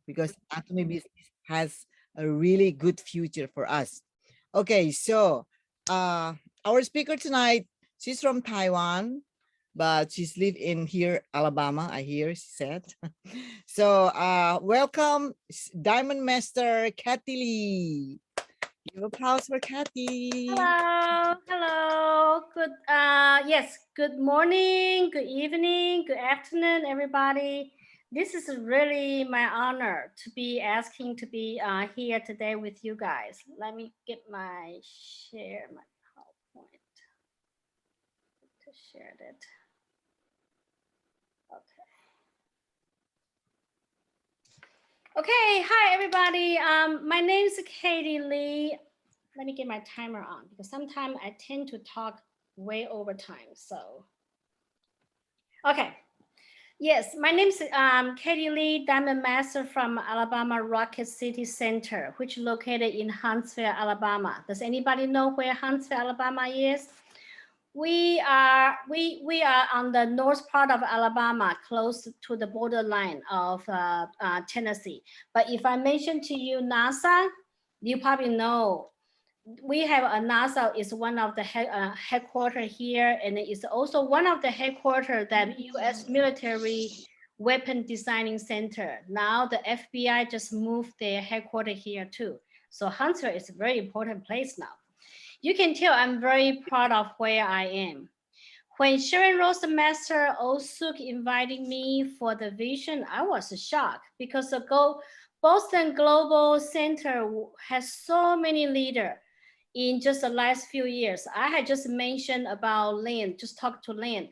because Atomy business has a really good future for us. Okay, so our speaker tonight, she's from Taiwan, but she's live in here, Alabama, I hear she said. So welcome Diamond Master Katy Lee. Give applause for Katy. Hello, hello. Good yes, good morning, good evening, good afternoon, everybody. This is really my honor to be asking to be here today with you guys. Let me get my PowerPoint to share that. Okay. Okay, hi everybody. My name is Katy Lee. Let me get my timer on because sometimes I tend to talk way over time. So, okay. Yes, my name is Katy Lee, Diamond Master from Alabama Rocket City Center, which is located in Huntsville, Alabama. Does anybody know where Huntsville, Alabama is? We are on the north part of Alabama, close to the borderline of Tennessee. But if I mention to you NASA, you probably know we have a NASA is one of the headquarters here, and it's also one of the headquarters that U.S. military weapon designing center. Now the FBI just moved their headquarters here too. So Huntsville is a very important place now. You can tell I'm very proud of where I am. When Sharon Master Osuk invited me for the vision, I was shocked because the Boston Global Center has so many leaders in just the last few years. I had just mentioned about Lynn, just talked to Lynn.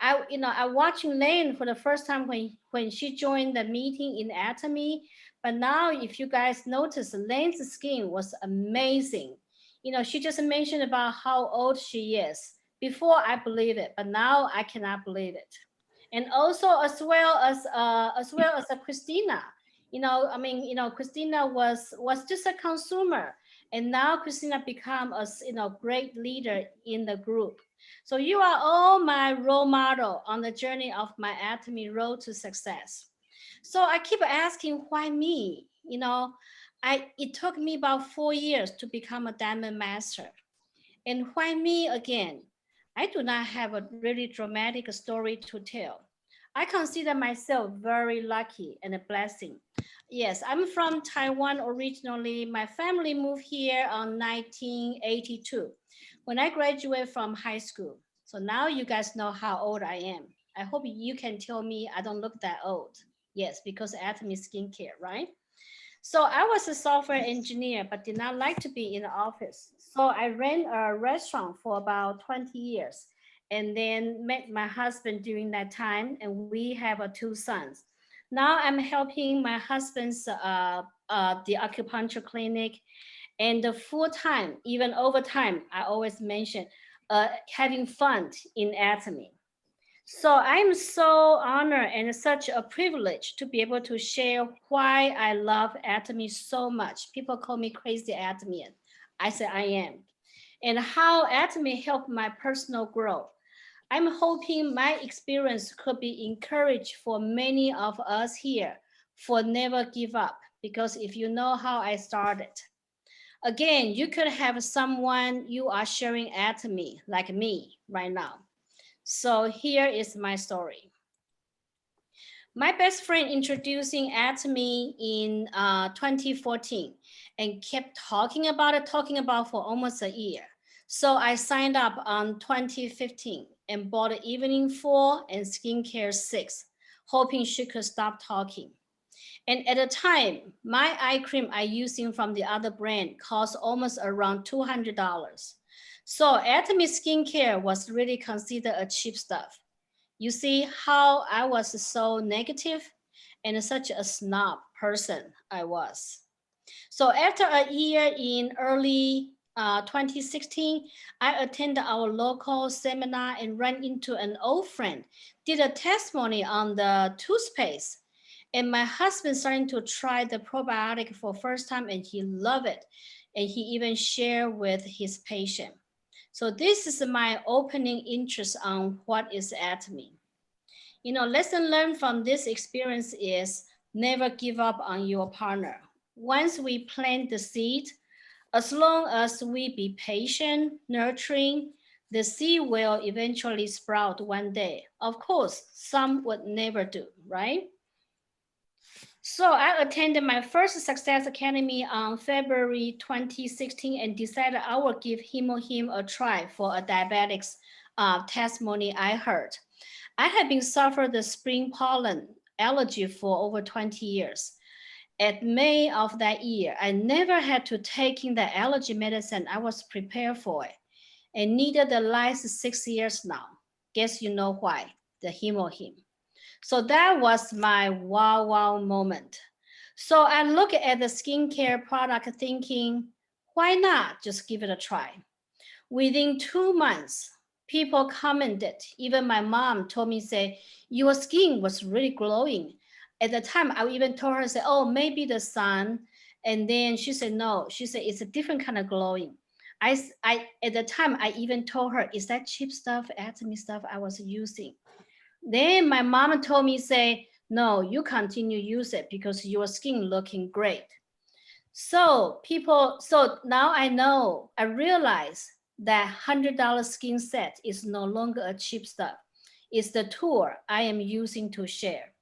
I watching Lynn for the first time when she joined the meeting in Atomy. But now, if you guys notice, Lynn's skin was amazing. She just mentioned about how old she is. Before I believe it, but now I cannot believe it. And also as well as a Christina. Christina was just a consumer, and now Christina become a great leader in the group. So you are all my role model on the journey of my Atomy road to success. So I keep asking, why me? It took me about 4 years to become a diamond master. And why me again? I do not have a really dramatic story to tell. I consider myself very lucky and a blessing. Yes, I'm from Taiwan originally. My family moved here in 1982 when I graduated from high school. So now you guys know how old I am. I hope you can tell me I don't look that old. Yes, because Atomy skincare, right? So I was a software engineer, but did not like to be in the office. So I ran a restaurant for about 20 years and then met my husband during that time. And we have two sons. Now I'm helping my husband's the acupuncture clinic, and the full time, even overtime, I always mention having fun in Atomy. So I'm so honored and such a privilege to be able to share why I love Atomy so much. People call me crazy Atomian. I say I am. And how Atomy helped my personal growth. I'm hoping my experience could be encouraged for many of us here for never give up. Because if you know how I started, again, you could have someone you are sharing Atomy like me right now. So here is my story. My best friend introducing Atomy in 2014 and kept talking about for almost a year. So I signed up on 2015 and bought Evening 4 and Skincare 6, hoping she could stop talking. And at the time, my eye cream I using from the other brand cost almost around $200. So Atomy Skincare was really considered a cheap stuff. You see how I was so negative and such a snob person I was. So after a year in early 2016, I attended our local seminar and ran into an old friend, did a testimony on the toothpaste. And my husband started to try the probiotic for first time and he loved it. And he even shared with his patient. So this is my opening interest on what is Atomy. Lesson learned from this experience is Never give up on your partner. Once we plant the seed, as long as we be patient, nurturing, the seed will eventually sprout one day. Of course, some would never do, right? So I attended my first Success Academy on February 2016 and decided I would give Him a try for a diabetics testimony I heard. I had been suffering the spring pollen allergy for over 20 years. At May of that year, I never had to take in the allergy medicine. I was prepared for it and needed the last 6 years now. Guess you know why, the Him. So that was my wow moment. So I look at the skincare product thinking, why not just give it a try? Within 2 months, people commented, even my mom told me, say, your skin was really glowing. At the time, I even told her, say, oh, maybe the sun. And then she said, no, she said, it's a different kind of glowing. At the time, I even told her, is that cheap stuff, Atomy stuff I was using? Then my mom told me, say, no, you continue use it because your skin looking great. So now I realize that $100 skin set is no longer a cheap stuff. It's the tool I am using to share.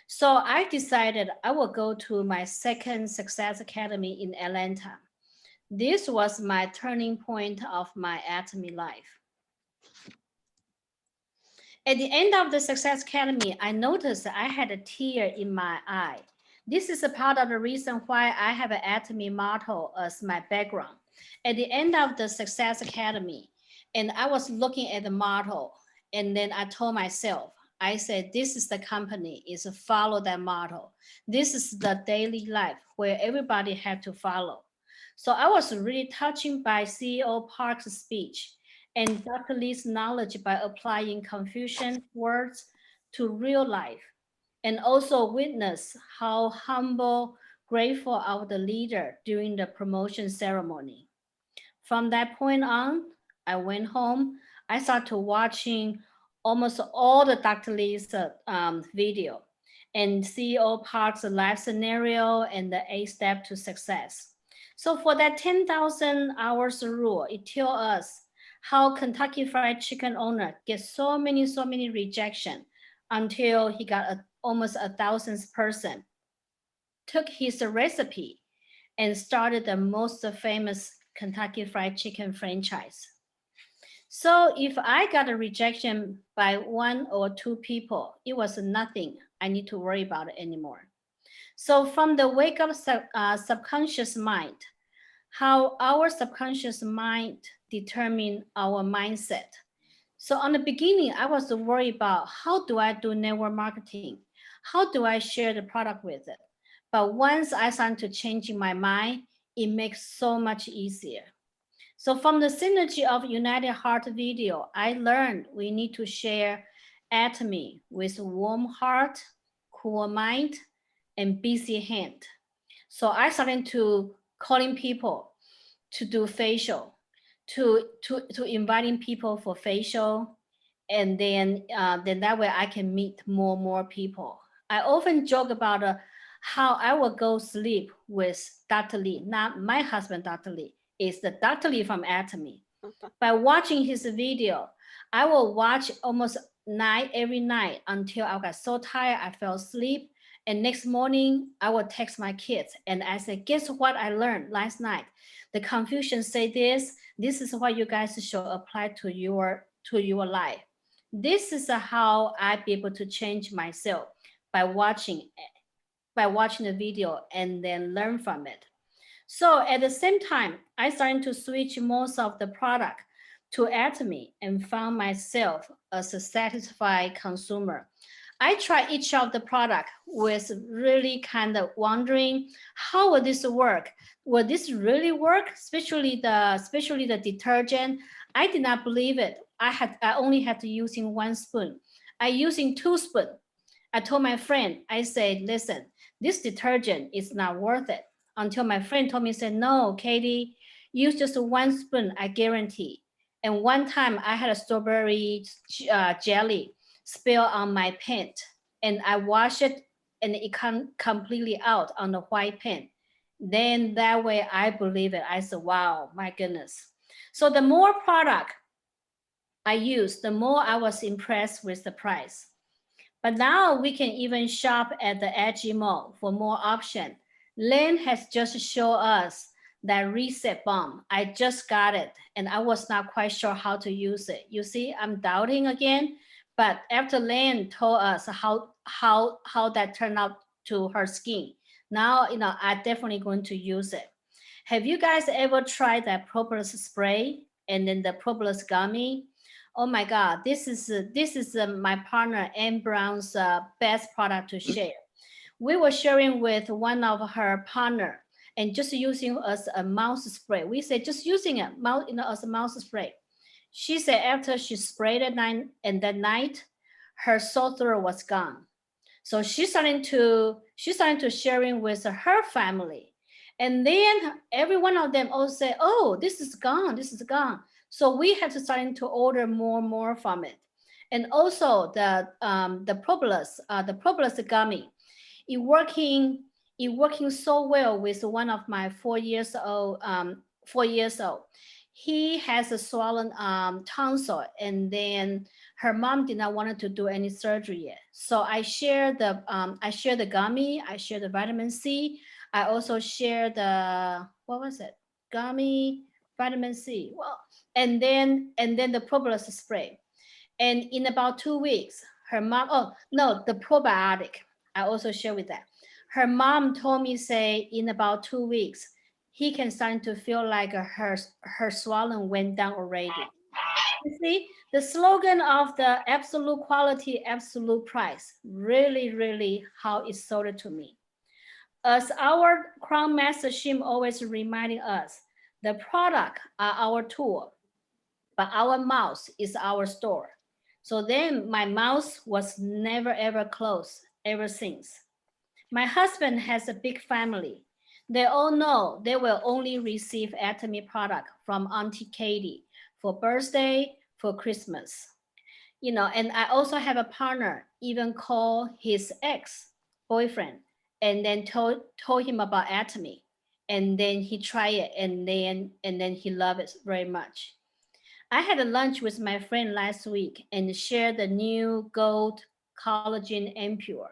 So I decided I will go to my second Success Academy in Atlanta. This was my turning point of my Atomy life. At the end of the Success Academy, I noticed I had a tear in my eye. This is a part of the reason why I have an Atomy motto as my background. At the end of the Success Academy, and I was looking at the motto, and then I told myself, I said, this is the company, is follow that motto. This is the daily life where everybody had to follow. So I was really touched by CEO Park's speech and Dr. Lee's knowledge by applying Confucian words to real life, and also witness how humble, grateful of the leader during the promotion ceremony. From that point on, I went home. I started watching almost all the Dr. Lee's video and CEO Park's life scenario and the 8 steps to success. So for that 10,000 hours rule, it tells us how Kentucky Fried Chicken owner gets so many rejection until he got almost 1,000th person, took his recipe and started the most famous Kentucky Fried Chicken franchise. So if I got a rejection by 1 or 2 people, it was nothing I need to worry about it anymore. So from the wake up subconscious mind, how our subconscious mind determine our mindset. So on the beginning, I was worried about how do I do network marketing? How do I share the product with it? But once I started to change my mind, it makes so much easier. So from the synergy of United Heart video, I learned we need to share Atomy with warm heart, cool mind, and busy hand. So I started to calling people to do facial, to inviting people for facial, and then that way I can meet more people. I often joke about how I will go sleep with Dr. Lee, not my husband, Dr. Lee, is the Dr. Lee from Atomy. By watching his video, I will watch almost night every night until I got so tired I fell asleep. And next morning, I will text my kids and I said, guess what I learned last night? The Confucians say this is what you guys should apply to your life. This is how I be able to change myself by watching the video and then learn from it. So at the same time, I started to switch most of the product to Atomy and found myself as a satisfied consumer. I tried each of the product with really kind of wondering, how will this work? Will this really work? Especially the detergent. I did not believe it. I only had to using 1 spoon. I using 2 spoons. I told my friend, I said, listen, this detergent is not worth it. Until my friend told me, said, no, Katy, use just 1 spoon, I guarantee. And one time I had a strawberry jelly spill on my paint and I washed it and it come completely out on the white pen. Then that way I believe it. I said, wow, my goodness. So the more product I used, the more I was impressed with the price. But now we can even shop at the Edgy Mall for more option. Lynn has just shown us that reset bomb. I just got it and I was not quite sure how to use it. You see, I'm doubting again. But after Lynn told us how that turned out to her skin, now I definitely going to use it. Have you guys ever tried that propolis spray and then the propolis gummy? Oh my God, this is my partner Anne Brown's best product to share. We were sharing with one of her partner and just using as a mouse spray. We said just using it as a mouse spray. She said after she sprayed at night and that night, her sore throat was gone. So she's starting to sharing with her family. And then every one of them all say, oh, this is gone, this is gone. So we have to starting to order more and more from it. And also the propolis gummy, it working so well with one of my 4 years old 4 years old. He has a swollen tonsil, and then her mom did not want to do any surgery yet. So I share the gummy, I share the vitamin C, I also share the what was it gummy vitamin C. Well, and then the propolis spray. And in about 2 weeks, her mom, oh no, the probiotic, I also share with that. Her mom told me, say, in about 2 weeks, he can start to feel like her swelling went down already. You see, the slogan of the absolute quality, absolute price, really, really how it sold it to me. As our Crown Master Shim always reminding us, the product are our tool, but our mouse is our store. So then my mouse was never ever closed ever since. My husband has a big family. They all know they will only receive Atomy product from Auntie Katy for birthday, for Christmas. And I also have a partner, even call his ex-boyfriend and then told him about Atomy. And then he tried it and then he loved it very much. I had a lunch with my friend last week and shared the new gold collagen Ampure.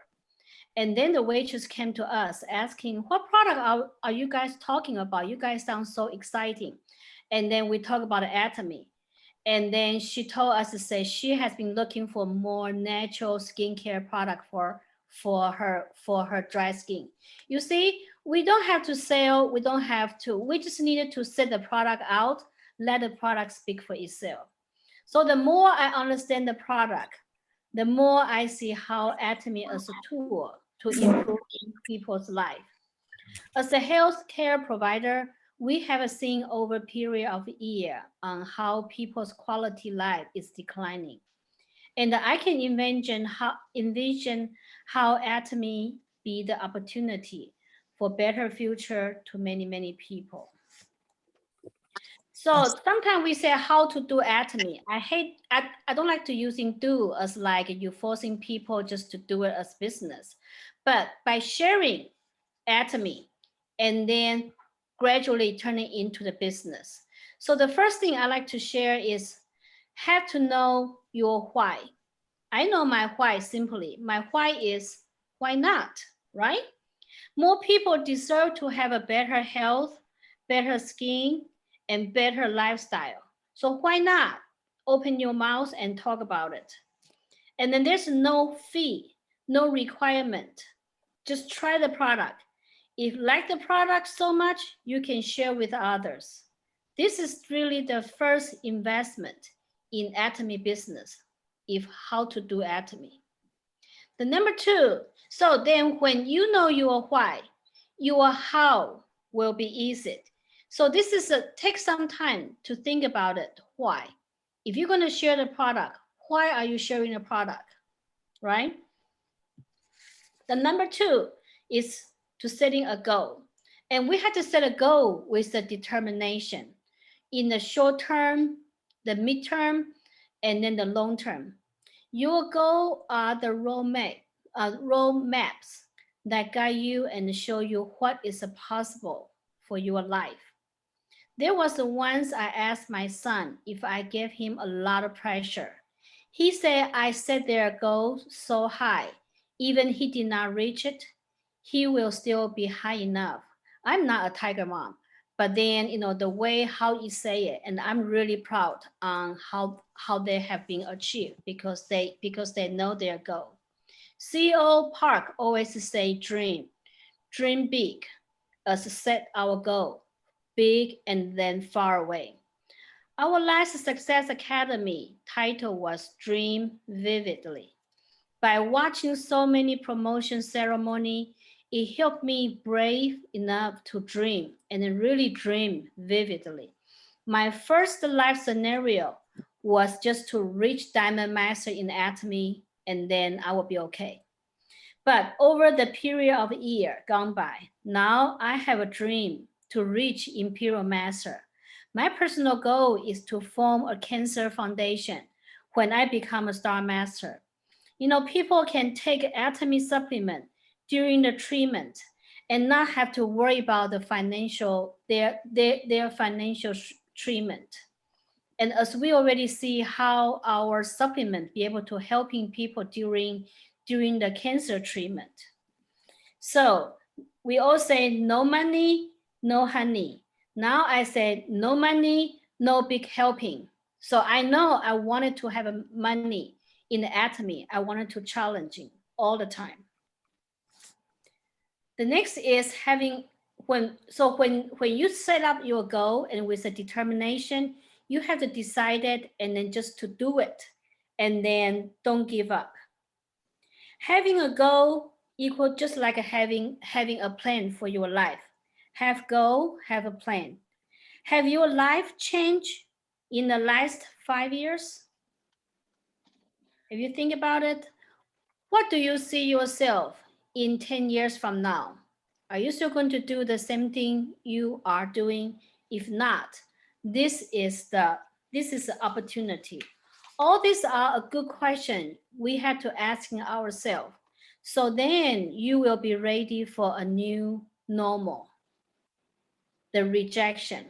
And then the waitress came to us asking, what product are you guys talking about? You guys sound so exciting. And then we talk about Atomy. And then she told us to say she has been looking for more natural skincare product for her dry skin. You see, we don't have to sell, we just needed to set the product out, let the product speak for itself. So the more I understand the product, the more I see how Atomy as a tool to improve people's life. As a healthcare provider, we have seen over a period of a year on how people's quality life is declining. And I can envision how Atomy be the opportunity for better future to many, many people. So sometimes we say how to do Atomy. I don't like to using do as like you forcing people just to do it as business. But by sharing Atomy and then gradually turning into the business. So the first thing I like to share is have to know your why. I know my why simply. My why is why not, right? More people deserve to have a better health, better skin, and better lifestyle. So why not open your mouth and talk about it? And then there's no fee, no requirement. Just try the product. If you like the product so much, you can share with others. This is really the first investment in Atomy business, if how to do Atomy. The number two, so then when you know your why, your how will be easy. So this is take some time to think about it. Why? If you're going to share the product, why are you sharing the product, right? The number two is to setting a goal. And we have to set a goal with the determination in the short term, the midterm, and then the long term. Your goal are the road maps. that guide you and show you what is possible for your life. There was once I asked my son if I gave him a lot of pressure. He said I set their goal so high, even he did not reach it, he will still be high enough. I'm not a tiger mom, but then the way how you say it, and I'm really proud on how they have been achieved because they know their goal. CEO Park always say dream big, as set our goal, big and then far away. Our last Success Academy title was Dream Vividly. By watching so many promotion ceremony, it helped me brave enough to dream and really dream vividly. My first life scenario was just to reach Diamond Master in Atomy and then I will be okay. But over the period of a year gone by, now I have a dream to reach Imperial Master. My personal goal is to form a cancer foundation when I become a Star Master. People can take Atomy supplement during the treatment and not have to worry about their financial treatment. And as we already see how our supplement be able to helping people during the cancer treatment. So we all say no money, no honey. Now I said no money, no big helping. So I know I wanted to have money in the atomy. I wanted to challenging all the time. The next is having when you set up your goal and with a determination, you have to decide it and then just to do it and then don't give up. Having a goal equal just like having a plan for your life. Have goal, have a plan. Have your life changed in the last 5 years? If you think about it, what do you see yourself in 10 years from now? Are you still going to do the same thing you are doing? If not, this is the opportunity. All these are a good question we have to ask ourselves. So then you will be ready for a new normal. The rejection.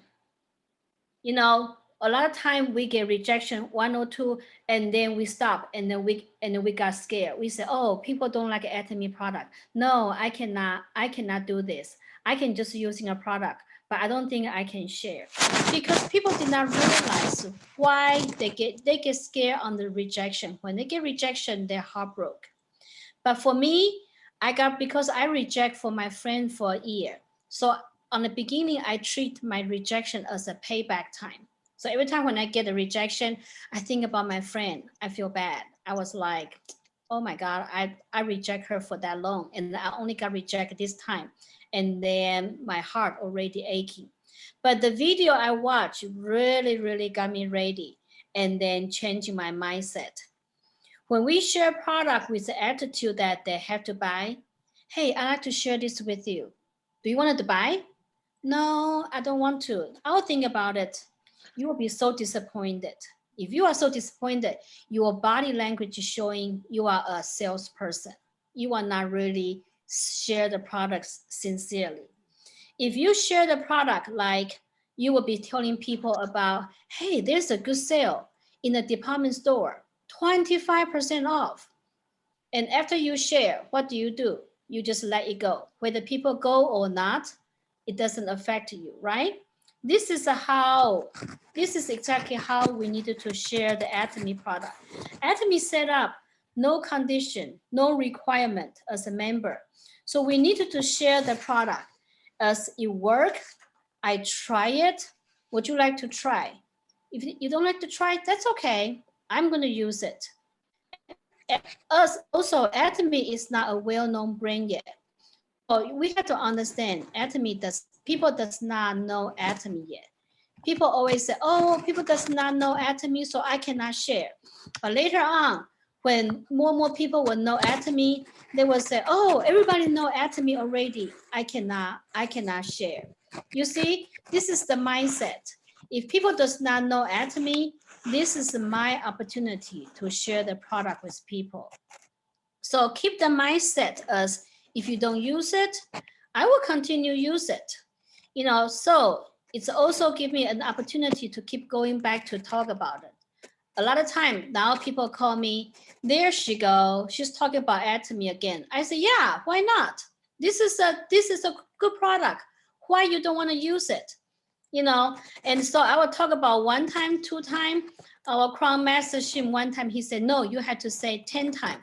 A lot of time we get rejection 1 or 2 and then we stop and then we got scared. We say, oh, people don't like Atomy product. No, I cannot do this. I can just using a product, but I don't think I can share. Because people did not realize why they get scared on the rejection. When they get rejection, they're heartbroken. But for me, because I reject for my friend for a year. So on the beginning, I treat my rejection as a payback time. So every time when I get a rejection, I think about my friend. I feel bad. I was like, oh my God, I reject her for that long. And I only got rejected this time. And then my heart already aching. But the video I watched really, really got me ready and then changing my mindset. When we share product with the attitude that they have to buy, hey, I'd like to share this with you. Do you want to buy? No, I don't want to. I'll think about it. You will be so disappointed. If you are so disappointed, your body language is showing you are a salesperson. You are not really share the products sincerely. If you share the product like you will be telling people about, hey, there's a good sale in a department store, 25% off. And after you share, what do? You just let it go. Whether people go or not, it doesn't affect you, right? This is exactly how we needed to share the Atomy product. Atomy set up no condition, no requirement as a member. So we needed to share the product as it works. I try it. Would you like to try? If you don't like to try, that's okay. I'm going to use it. Also, Atomy is not a well-known brand yet. So we have to understand people does not know Atomy yet. People always say, oh, people does not know Atomy, so I cannot share. But later on, when more and more people will know Atomy, they will say, oh, everybody know Atomy already. I cannot share. You see, this is the mindset. If people does not know Atomy, this is my opportunity to share the product with people. So keep the mindset as If you don't use it, I will continue use it. You know, so it's also give me an opportunity to keep going back to talk about it. A lot of time now people call me, there she go, she's talking about Atomy again. I say, yeah, why not? This is a good product. Why you don't want to use it? You know, and so I will talk about 1 time, 2 time. Our Crown Master Shim, 1 time, he said, no, you had to say 10 times.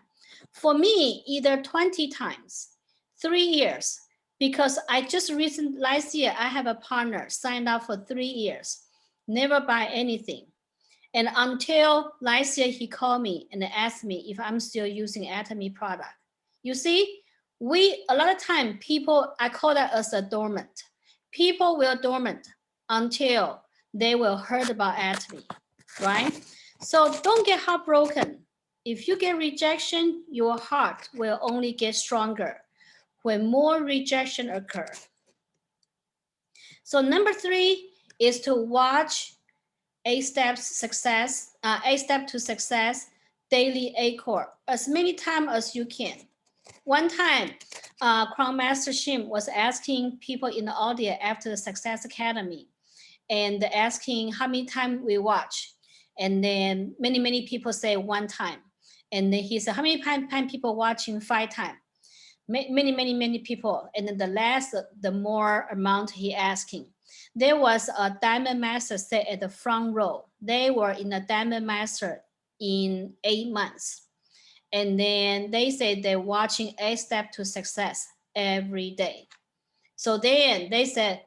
For me, either 20 times, 3 years, because I just last year, I have a partner signed up for 3 years, never buy anything. And until last year, he called me and asked me if I'm still using Atomy product. You see, a lot of time people, I call that as a dormant. People will dormant until they will heard about Atomy, right? So don't get heartbroken. If you get rejection, your heart will only get stronger when more rejection occur. So number 3 is to watch A Step to Success daily A-Core as many times as you can. 1 time, Crown Master Shim was asking people in the audience after the Success Academy and asking how many times we watch. And then many people say 1 time. And then he said, how many times people watching 5 times? Many people. And then the more amount he asking. There was a Diamond Master set at the front row. They were in a Diamond Master in 8 months. And then they say they're watching A Step to Success every day. So then they said,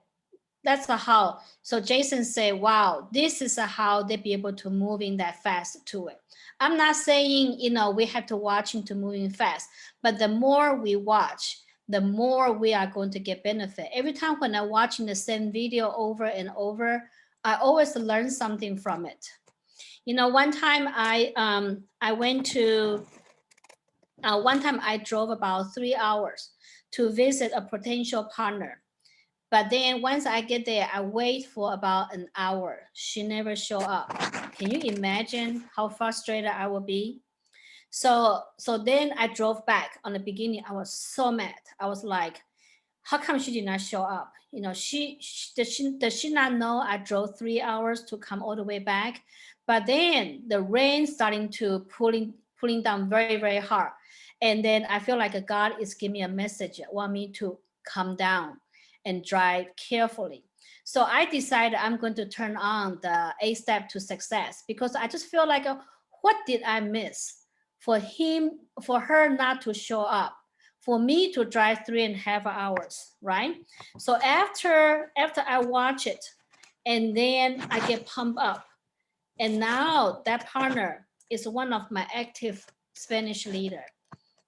that's how. So Jason said, wow, this is how they be able to move in that fast to it. I'm not saying, you know, we have to watching to moving fast, but the more we watch, the more we are going to get benefit. Every time when I'm watching the same video over and over, I always learn something from it. You know, one time I drove about 3 hours to visit a potential partner. But then once I get there, I wait for about an hour. She never show up. Can you imagine how frustrated I will be? So then I drove back. On the beginning, I was so mad. I was like, how come she did not show up? You know, does she not know I drove 3 hours to come all the way back? But then the rain starting to pulling down very hard. And then I feel like God is giving me a message, want me to calm down and drive carefully. So I decided I'm going to turn on the A Step to Success because I just feel like, what did I miss for her not to show up, for me to drive 3.5 hours, right? So after I watch it, and then I get pumped up, and now that partner is one of my active Spanish leader.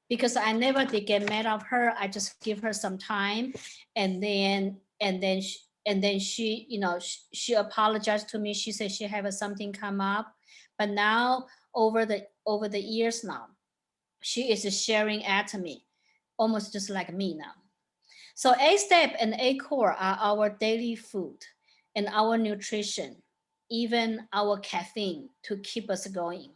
Because I never did get mad of her. I just give her some time, and then she, you know, she apologized to me. She said she had something come up, but now over the years now, she is sharing Atomy, almost just like me now. So A Step and A Core are our daily food and our nutrition, even our caffeine to keep us going.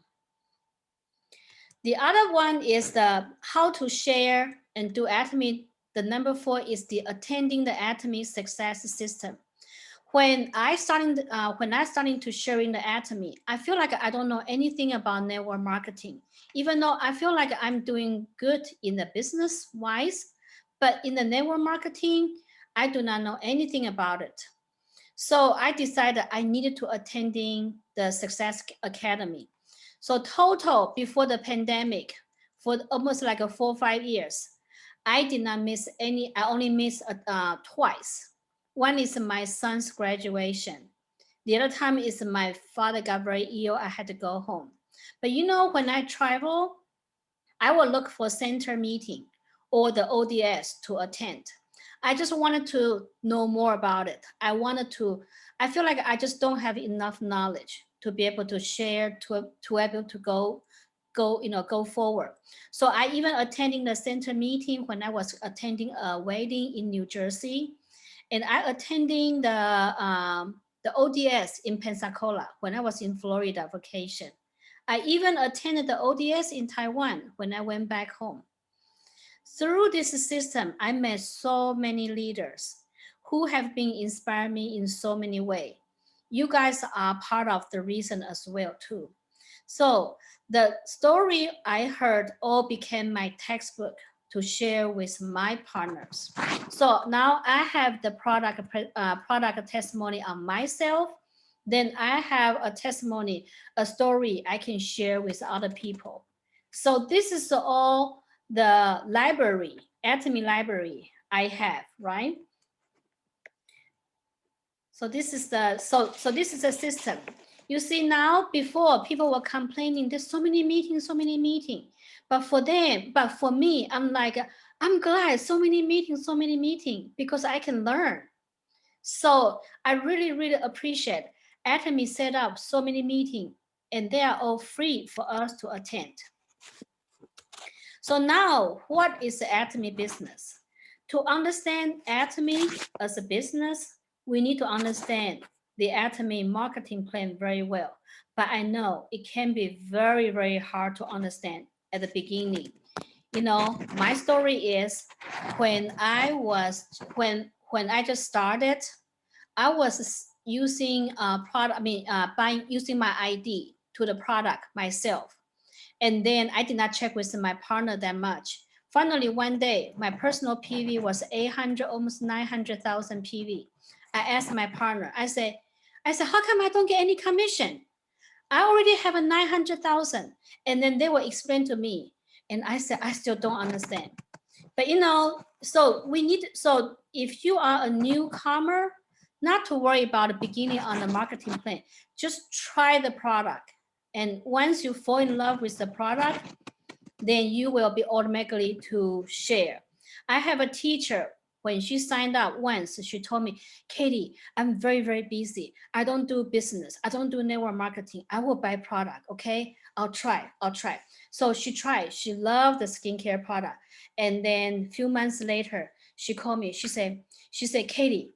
The other one is the how to share and do Atomy. The number 4 is the attending the Atomy success system. When I starting to sharing the Atomy, I feel like I don't know anything about network marketing, even though I feel like I'm doing good in the business wise, but in the network marketing, I do not know anything about it. So I decided I needed to attending the Success Academy. So total before the pandemic, for almost like 4 or 5 years, I did not miss any. I only missed twice. One is my son's graduation. The other time is my father got very ill. I had to go home. But you know, when I travel, I will look for center meeting or the ODS to attend. I just wanted to know more about it. I feel like I just don't have enough knowledge to be able to share, to be able to go forward. So I even attending the center meeting when I was attending a wedding in New Jersey, and I attending the ODS in Pensacola when I was in Florida vacation. I even attended the ODS in Taiwan when I went back home. Through this system, I met so many leaders who have been inspiring me in so many ways. You guys are part of the reason as well too. So the story I heard all became my textbook to share with my partners. So now I have the product testimony on myself. Then I have a testimony, a story I can share with other people. So this is all the library, Atomy library I have, right? So this is the this is the system. You see now, before people were complaining, there's so many meetings, so many meetings. But for them, but for me, I'm like, I'm glad so many meetings because I can learn. So I really, really appreciate Atomy set up so many meetings and they are all free for us to attend. So now, what is the Atomy business? To understand Atomy as a business, we need to understand the Atomy marketing plan very well. But I know it can be very, very hard to understand at the beginning. You know, my story is when I just started, I was using product. Using my ID to the product myself. And then I did not check with my partner that much. Finally, one day, my personal PV was 800, almost 900,000 PV. I asked my partner, I said, how come I don't get any commission? I already have a 900,000. And then they will explain to me. And I said, I still don't understand. But you know, so if you are a newcomer, not to worry about the beginning on the marketing plan, just try the product. And once you fall in love with the product, then you will be automatically to share. I have a teacher, when she signed up once, she told me, Katy, I'm very, very busy. I don't do business. I don't do network marketing. I will buy product, okay? I'll try. So she tried. She loved the skincare product. And then a few months later, she called me. She said, Katy,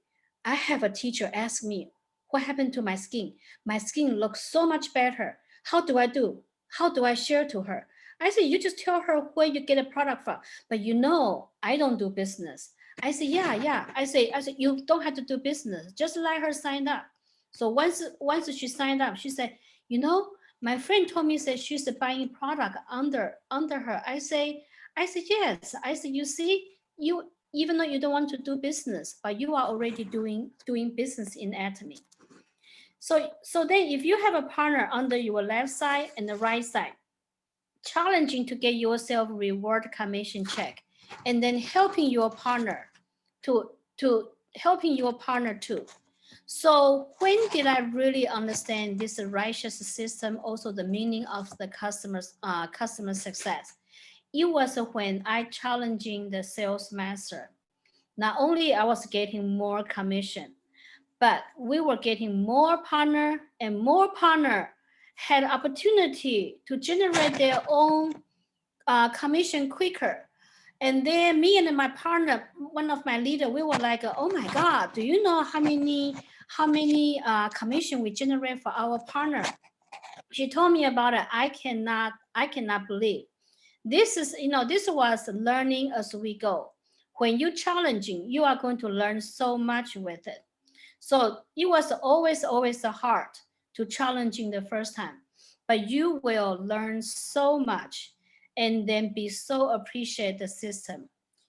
I have a teacher ask me, what happened to my skin? My skin looks so much better. How do I do? How do I share to her? I said, you just tell her where you get a product from. But you know, I don't do business. I said, yeah. I said, you don't have to do business. Just let her sign up. So once she signed up, she said, you know, my friend told me that she's buying product under her. I say, yes. I said, you see, you even though you don't want to do business, but you are already doing business in Atomy. So then if you have a partner under your left side and the right side, challenging to get yourself reward commission check, and then helping your partner to helping your partner too. So when did I really understand this righteous system, also the meaning of the customer success? It was when I challenging the sales master. Not only I was getting more commission, but we were getting more partner, and more partner had opportunity to generate their own commission quicker. And then me and my partner, one of my leader, we were like, oh my God, do you know how many commission we generate for our partner? She told me about it. I cannot believe. This is, this was learning as we go. When you're challenging, you are going to learn so much with it. So it was always hard to challenging the first time, but you will learn so much and then be so appreciate the system.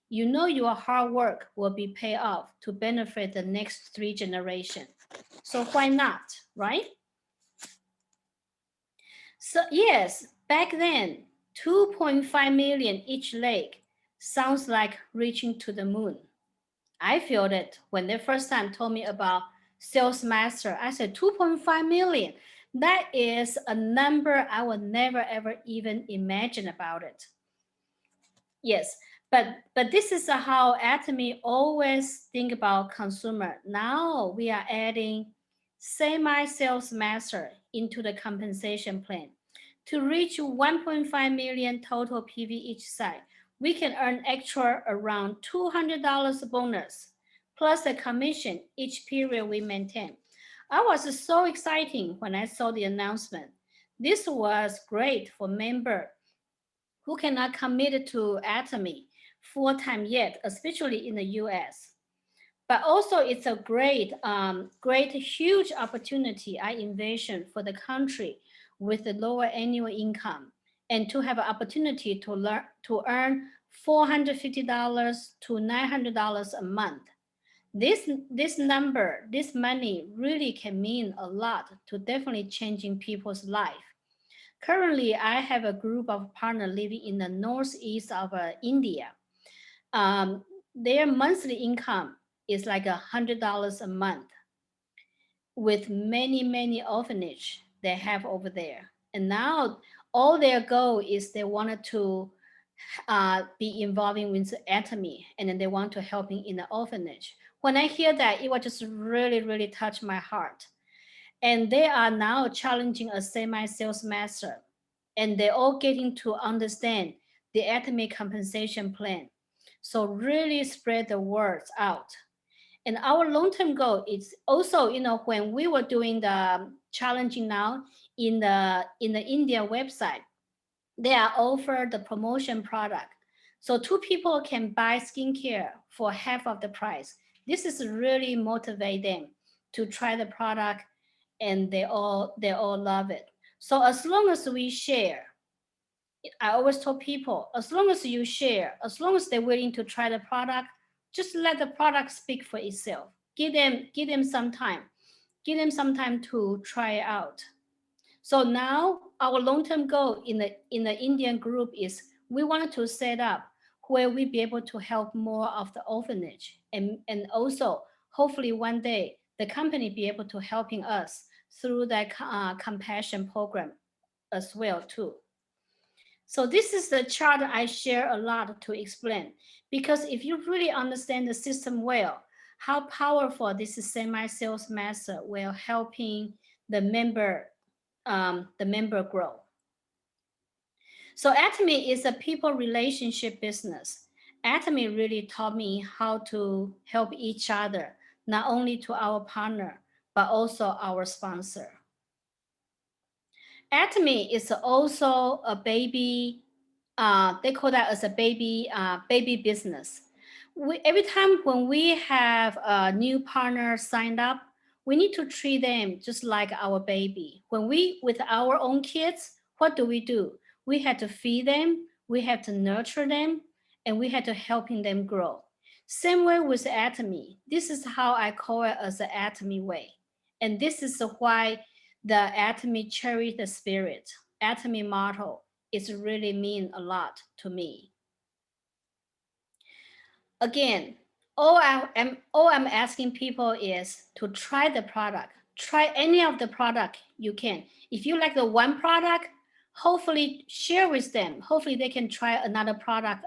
You know your hard work will be paid off to benefit the next 3 generations. So why not, right? So yes, back then, 2.5 million each leg sounds like reaching to the moon. I feel it when they first time told me about sales master. I said 2.5 million. That is a number I would never ever even imagine about it. Yes, but this is how Atomy always think about consumer. Now we are adding semi-sales master into the compensation plan. To reach 1.5 million total PV each side, we can earn extra around $200 bonus, plus the commission each period we maintain. I was so excited when I saw the announcement. This was great for member who cannot commit to Atomy full-time yet, especially in the US. But also it's a great, huge opportunity I envision for the country with the lower annual income and to have an opportunity to earn $450 to $900 a month. This number, this money really can mean a lot to definitely changing people's life. Currently, I have a group of partners living in the northeast of India. Their monthly income is like $100 a month with many orphanage they have over there. And now all their goal is they wanted to be involving with atomy, and then they want to helping in the orphanage. When I hear that, it was just really touch my heart. And they are now challenging a semi-sales master, and they're all getting to understand the atomy compensation plan. So really spread the words out. And our long-term goal is also, when we were doing the challenging now in the India website, they are offered the promotion product. So two people can buy skincare for half of the price. This is really motivate them to try the product, and they all love it. So as long as we share, I always tell people, as long as you share, as long as they're willing to try the product, just let the product speak for itself. Give them some time. Give them some time to try it out. So now our long-term goal in the Indian group is we want to set up where we be able to help more of the orphanage, and also hopefully one day the company be able to helping us through that compassion program as well too. So this is the chart I share a lot to explain, because if you really understand the system well, how powerful this semi-sales master will helping the member grow. So Atomy is a people relationship business. Atomy really taught me how to help each other, not only to our partner, but also our sponsor. Atomy is also a baby, they call that as a baby business. Every time when we have a new partner signed up, we need to treat them just like our baby. When we, with our own kids, what do? We had to feed them, we have to nurture them, and we had to helping them grow. Same way with Atomy. This is how I call it as the Atomy way. And this is why the Atomy cherish the spirit. Atomy motto is really mean a lot to me. Again, all I'm asking people is to try the product. Try any of the product you can. If you like the one product, hopefully share with them. Hopefully they can try another product.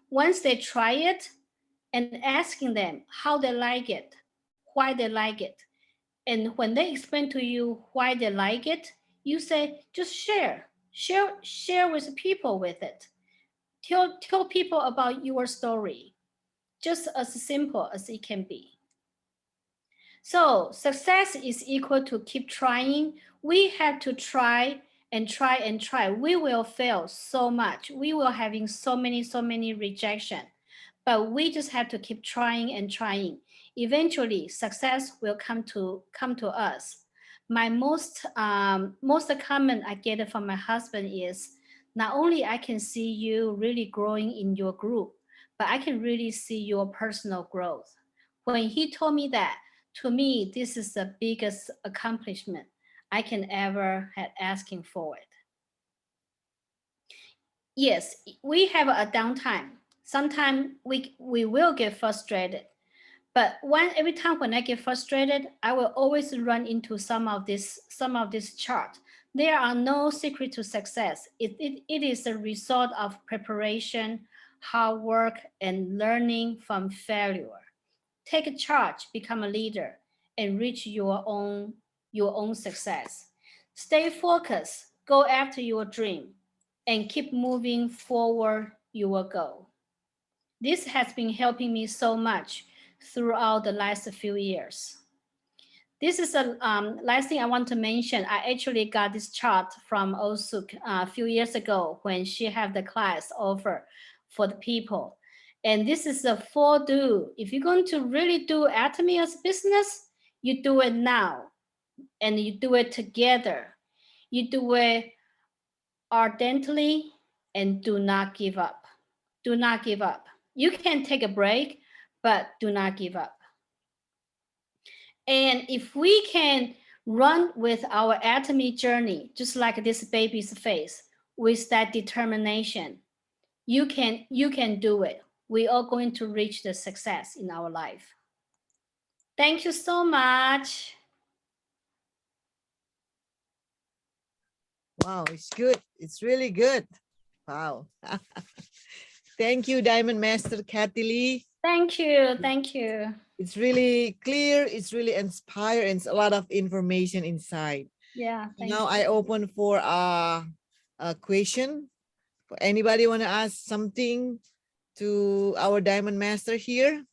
Once they try it, and asking them how they like it, why they like it. And when they explain to you why they like it, you say, just share with people with it. Tell people about your story, just as simple as it can be. So success is equal to keep trying. We have to try and try. We will fail so much. We will having so many rejection, but we just have to keep trying and trying. Eventually, success will come to us. My most comment I get from my husband is, not only I can see you really growing in your group, but I can really see your personal growth. When he told me that, to me, this is the biggest accomplishment I can ever had asking for it. Yes, we have a downtime. Sometimes we will get frustrated. But every time when I get frustrated, I will always run into some of this chart. There are no secret to success. It is a result of preparation, hard work, and learning from failure. Take a charge, become a leader, and reach your own success. Stay focused, go after your dream, and keep moving forward your goal. This has been helping me so much throughout the last few years. This is a last thing I want to mention. I actually got this chart from Osuk a few years ago when she had the class offer for the people. And this is a 4-do. If you're going to really do Atomy as business, you do it now. And you do it together. You do it ardently and do not give up. Do not give up. You can take a break, but do not give up. And if we can run with our Atomy journey, just like this baby's face, with that determination, you can do it. We are going to reach the success in our life. Thank you so much. Wow, it's good. It's really good. Wow. Thank you, Diamond Master Katy Lee. Thank you. Thank you. It's really clear. It's really inspiring. It's a lot of information inside. Yeah. Now I open for a question. Anybody want to ask something to our Diamond Master here?